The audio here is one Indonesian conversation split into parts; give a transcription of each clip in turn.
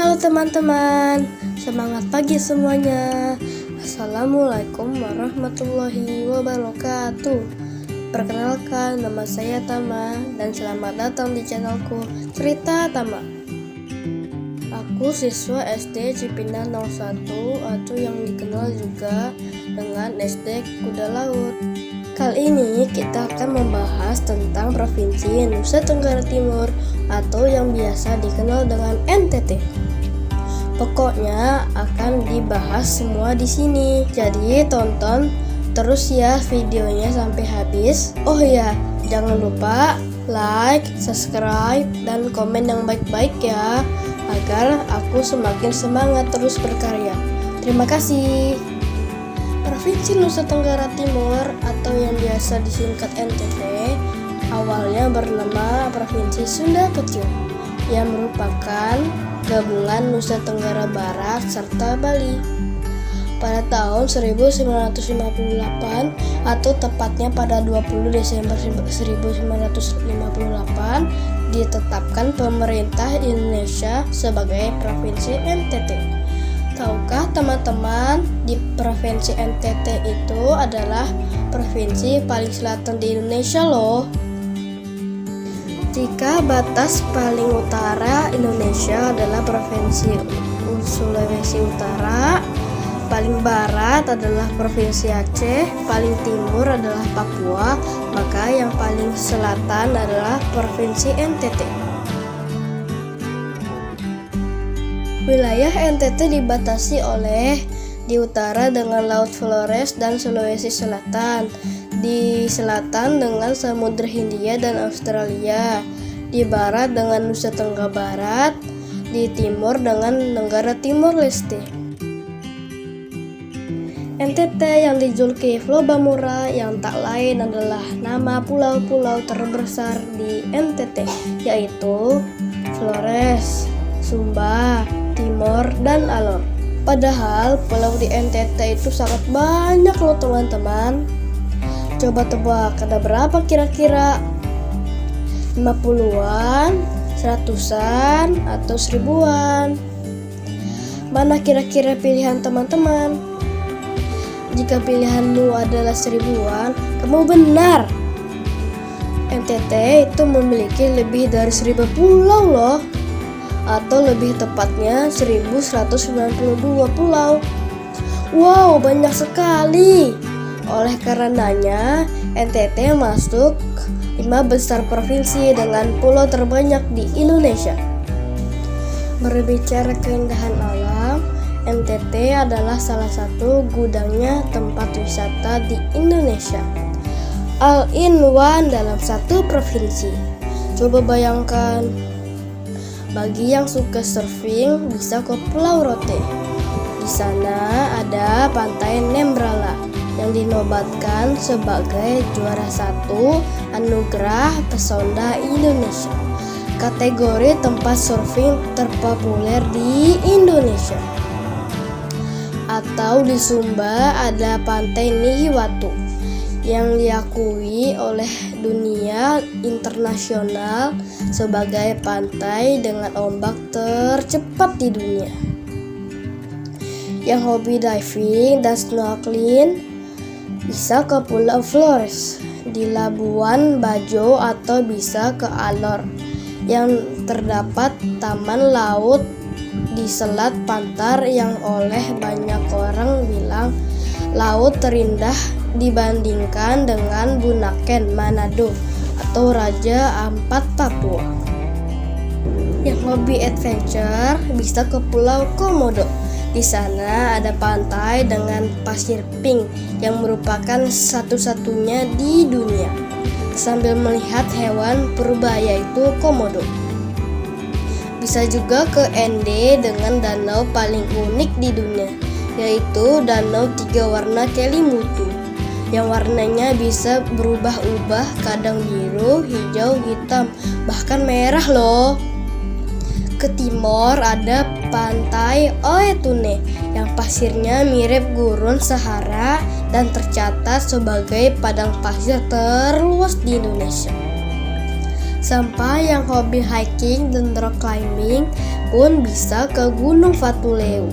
Halo teman-teman, semangat pagi semuanya. Assalamualaikum warahmatullahi wabarakatuh. Perkenalkan, nama saya Tama dan selamat datang di channelku Cerita Tama. Aku siswa SD Cipinang 01 atau yang dikenal juga dengan SD Kuda Laut. Kali ini kita akan membahas tentang Provinsi Nusa Tenggara Timur atau yang biasa dikenal dengan NTT. Pokoknya akan dibahas semua di sini. Jadi tonton terus ya videonya sampai habis. Oh ya, jangan lupa like, subscribe, dan komen yang baik-baik ya, agar aku semakin semangat terus berkarya. Terima kasih. Provinsi Nusa Tenggara Timur atau yang biasa disingkat NTT awalnya bernama Provinsi Sunda Kecil yang merupakan gabungan Nusa Tenggara Barat serta Bali. Pada tahun 1958 atau tepatnya pada 20 Desember 1958 ditetapkan pemerintah Indonesia sebagai Provinsi NTT. Tahukah teman-teman, di Provinsi NTT itu adalah provinsi paling selatan di Indonesia loh. Jika batas paling utara Indonesia adalah Provinsi Sulawesi Utara, paling barat adalah Provinsi Aceh, paling timur adalah Papua, maka yang paling selatan adalah Provinsi NTT. Wilayah NTT dibatasi oleh di utara dengan Laut Flores dan Sulawesi Selatan, di selatan dengan Samudra Hindia dan Australia, di barat dengan Nusa Tenggara Barat, di timur dengan negara Timor Leste. NTT yang dijuluki Pulau Bamura yang tak lain adalah nama pulau-pulau terbesar di NTT, yaitu Flores, Sumba, Timor, dan Alor. Padahal pulau di NTT itu sangat banyak loh teman-teman. Coba tebak, ada berapa kira-kira? 50-an, 100-an, atau 1000-an? Mana kira-kira pilihan teman-teman? Jika pilihanmu adalah 1000-an, kamu benar. NTT itu memiliki lebih dari 1000 pulau loh, atau lebih tepatnya 1192 pulau. Wow, banyak sekali. Oleh karenanya, NTT masuk 5 besar provinsi dengan pulau terbanyak di Indonesia. Berbicara keindahan alam, NTT adalah salah satu gudangnya tempat wisata di Indonesia. All-in-one dalam satu provinsi. Coba bayangkan, bagi yang suka surfing bisa ke Pulau Rote. Di sana ada Pantai Nembrala yang dinobatkan sebagai juara 1 Anugerah Pesona Indonesia, kategori tempat surfing terpopuler di Indonesia. Atau di Sumba ada Pantai Nihiwatu yang diakui oleh dunia internasional sebagai pantai dengan ombak tercepat di dunia. Yang hobi diving dan snorkeling bisa ke Pulau Flores di Labuan Bajo atau bisa ke Alor yang terdapat taman laut di Selat Pantar yang oleh banyak orang bilang laut terindah dibandingkan dengan Bunaken Manado atau Raja Ampat Papua. Yang hobi adventure bisa ke Pulau Komodo. Di sana ada pantai dengan pasir pink yang merupakan satu-satunya di dunia, sambil melihat hewan purbaya itu komodo. Bisa juga ke ND dengan danau paling unik di dunia, yaitu Danau 3 Warna Kelimutu, yang warnanya bisa berubah-ubah, kadang biru, hijau, hitam, bahkan merah loh. Ke timur ada Pantai Oetune yang pasirnya mirip gurun Sahara dan tercatat sebagai padang pasir terluas di Indonesia. Sampai yang hobi hiking dan rock climbing pun bisa ke Gunung Fatuleu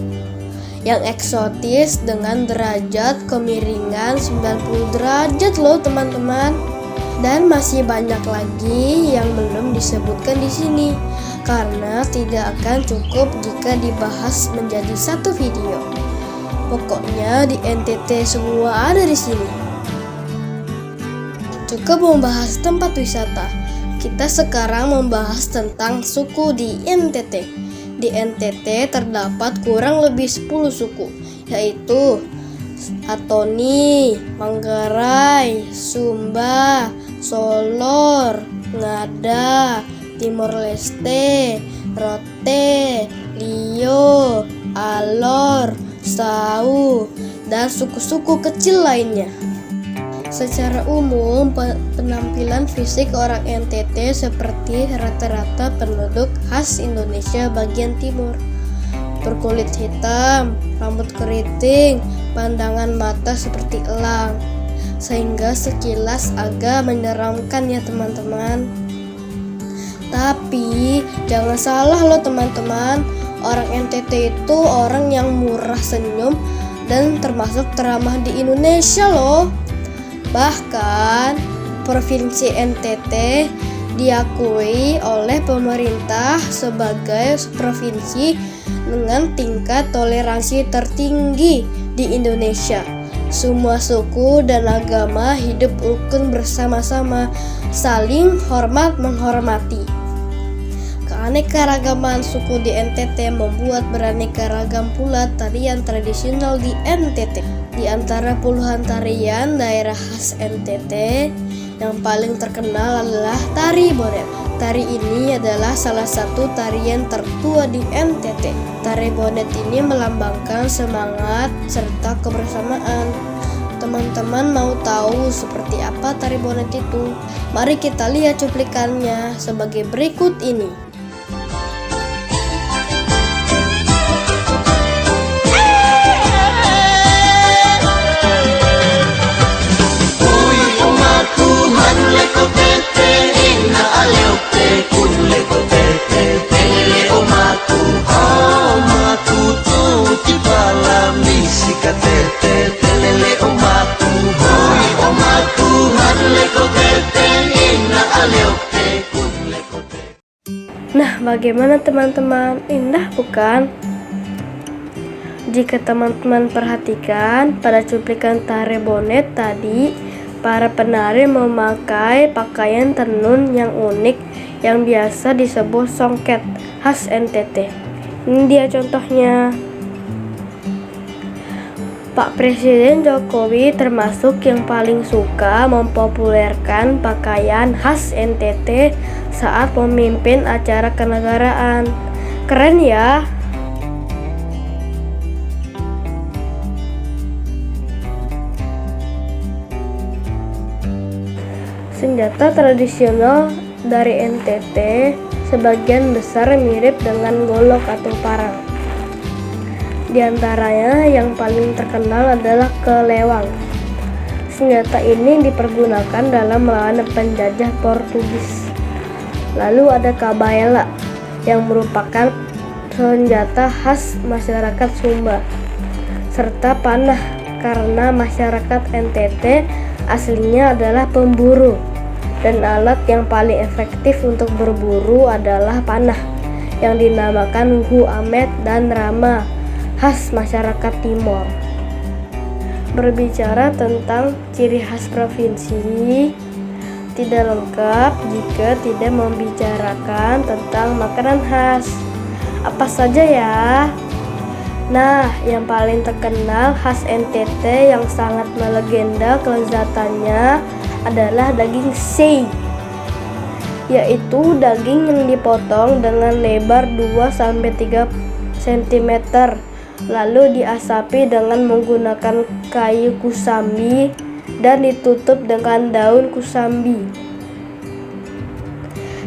yang eksotis dengan derajat kemiringan 90 derajat loh teman-teman. Dan masih banyak lagi yang belum disebutkan di sini karena tidak akan cukup jika dibahas menjadi satu video. Pokoknya di NTT semua ada di sini. Cukup membahas tempat wisata. Kita sekarang membahas tentang suku di NTT. Di NTT terdapat kurang lebih 10 suku, yaitu Atoni, Manggarai, Sumba, Solor, Ngada, Timor Leste, Rote, Lio, Alor, Sau, dan suku-suku kecil lainnya. Secara umum, penampilan fisik orang NTT seperti rata-rata penduduk khas Indonesia bagian timur. Berkulit hitam, rambut keriting, pandangan mata seperti elang, sehingga sekilas agak menyeramkan ya teman-teman. Tapi jangan salah loh teman-teman, orang NTT itu orang yang murah senyum dan termasuk teramah di Indonesia loh. Bahkan Provinsi NTT diakui oleh pemerintah sebagai provinsi dengan tingkat toleransi tertinggi di Indonesia. Semua suku dan agama hidup rukun bersama-sama, saling hormat menghormati. Keanekaragaman suku di NTT membuat beraneka ragam pula tarian tradisional di NTT. Di antara puluhan tarian daerah khas NTT, yang paling terkenal adalah Tari Bonet. Tari ini adalah salah satu tarian tertua di NTT. Tari Bonet ini melambangkan semangat serta kebersamaan. Teman-teman mau tahu seperti apa Tari Bonet itu? Mari kita lihat cuplikannya sebagai berikut ini. Nah, bagaimana teman-teman? Indah bukan? Jika teman-teman perhatikan pada cuplikan Tari Bonet tadi, para penari memakai pakaian tenun yang unik yang biasa disebut songket khas NTT. Ini dia contohnya. Pak Presiden Jokowi termasuk yang paling suka mempopulerkan pakaian khas NTT saat memimpin acara kenegaraan. Keren ya? Senjata tradisional dari NTT sebagian besar mirip dengan golok atau parang. Di antaranya yang paling terkenal adalah kelewang. Senjata ini dipergunakan dalam melawan penjajah Portugis. Lalu ada kabaela yang merupakan senjata khas masyarakat Sumba, serta panah karena masyarakat NTT aslinya adalah pemburu. Dan alat yang paling efektif untuk berburu adalah panah yang dinamakan Hu Amet dan Rama, khas masyarakat Timor. Berbicara tentang ciri khas provinsi, tidak lengkap jika tidak membicarakan tentang makanan khas. Apa saja ya? Nah, yang paling terkenal khas NTT yang sangat melegenda kelezatannya adalah daging sei, yaitu daging yang dipotong dengan lebar 2-3 cm lalu diasapi dengan menggunakan kayu kusambi dan ditutup dengan daun kusambi.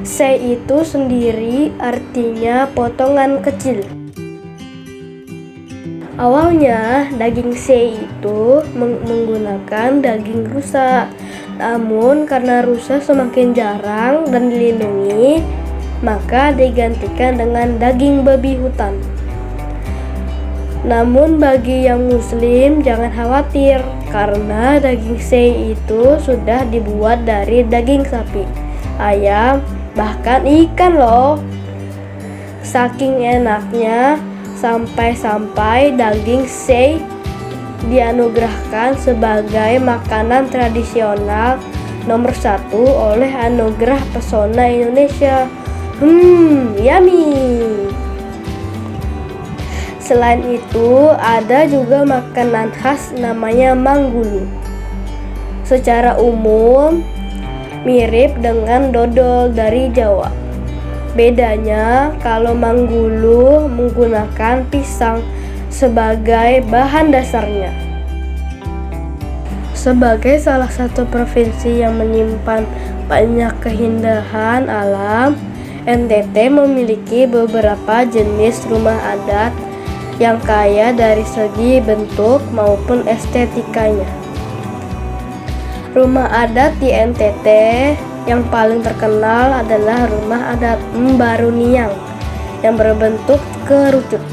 Sei itu sendiri artinya potongan kecil. Awalnya daging sei itu menggunakan daging rusa. Namun karena rusa semakin jarang dan dilindungi, maka digantikan dengan daging babi hutan. Namun bagi yang muslim jangan khawatir, karena daging sei itu sudah dibuat dari daging sapi, ayam, bahkan ikan loh. Saking enaknya, sampai-sampai daging sei dianugerahkan sebagai makanan tradisional nomor 1 oleh Anugerah Pesona Indonesia. Yummy. Selain itu, ada juga makanan khas namanya manggulu. Secara umum mirip dengan dodol dari Jawa. Bedanya, kalau manggulu menggunakan pisang sebagai bahan dasarnya. Sebagai salah satu provinsi yang menyimpan banyak keindahan alam, NTT memiliki beberapa jenis rumah adat yang kaya dari segi bentuk maupun estetikanya. Rumah adat di NTT yang paling terkenal adalah rumah adat Mbaruniang yang berbentuk kerucut.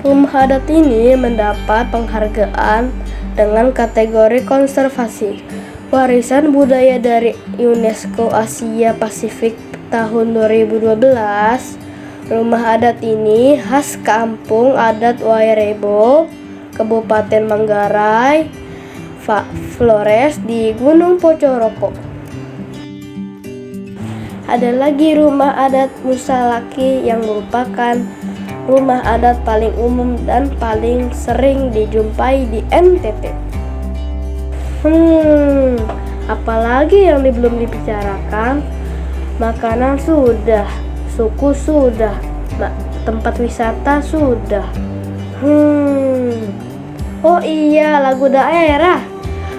Rumah adat ini mendapat penghargaan dengan kategori konservasi warisan budaya dari UNESCO Asia Pasifik tahun 2012. Rumah adat ini khas kampung adat Wairebo, Kabupaten Manggarai, Flores di Gunung Pocoroko. Ada lagi rumah adat Musalaki yang merupakan rumah adat paling umum dan paling sering dijumpai di NTT. Apalagi yang belum dibicarakan? Makanan sudah, suku sudah, tempat wisata sudah. Oh iya, lagu daerah.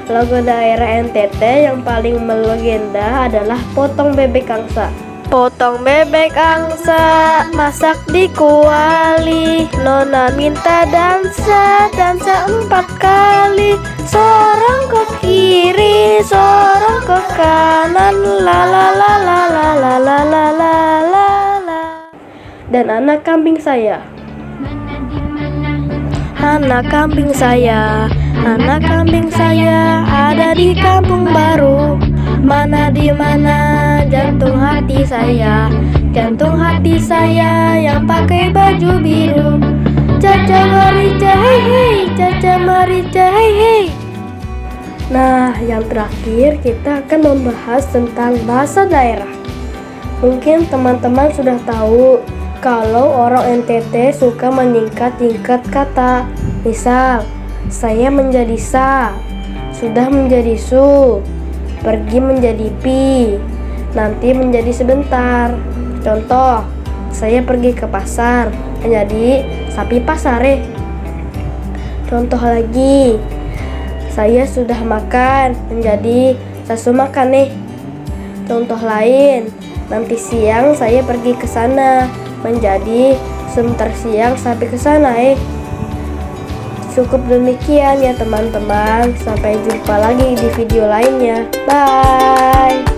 Lagu daerah NTT yang paling melegenda adalah Potong Bebek Angsa. Potong bebek angsa, masak di kuali, nona minta dansa 4 kali. Seorang ke kiri, seorang ke kanan, la la la la la la la la la la la. Dan anak kambing saya. Anak kambing saya ada di kampung baru. Mana di mana jantung hati saya yang pakai baju biru. Caca marica hei hei, caca marica hei hei. Nah, yang terakhir kita akan membahas tentang bahasa daerah. Mungkin teman-teman sudah tahu kalau orang NTT suka menyingkat-nyingkat kata. Misal, saya menjadi sa, sudah menjadi su, pergi menjadi pi, nanti menjadi sebentar. Contoh, saya pergi ke pasar menjadi sapi pasare. Contoh lagi, saya sudah makan menjadi sasu makan nih. Contoh lain, nanti siang saya pergi ke sana menjadi sebentar siang sampai ke sana. Cukup demikian ya teman-teman. Sampai jumpa lagi di video lainnya. Bye.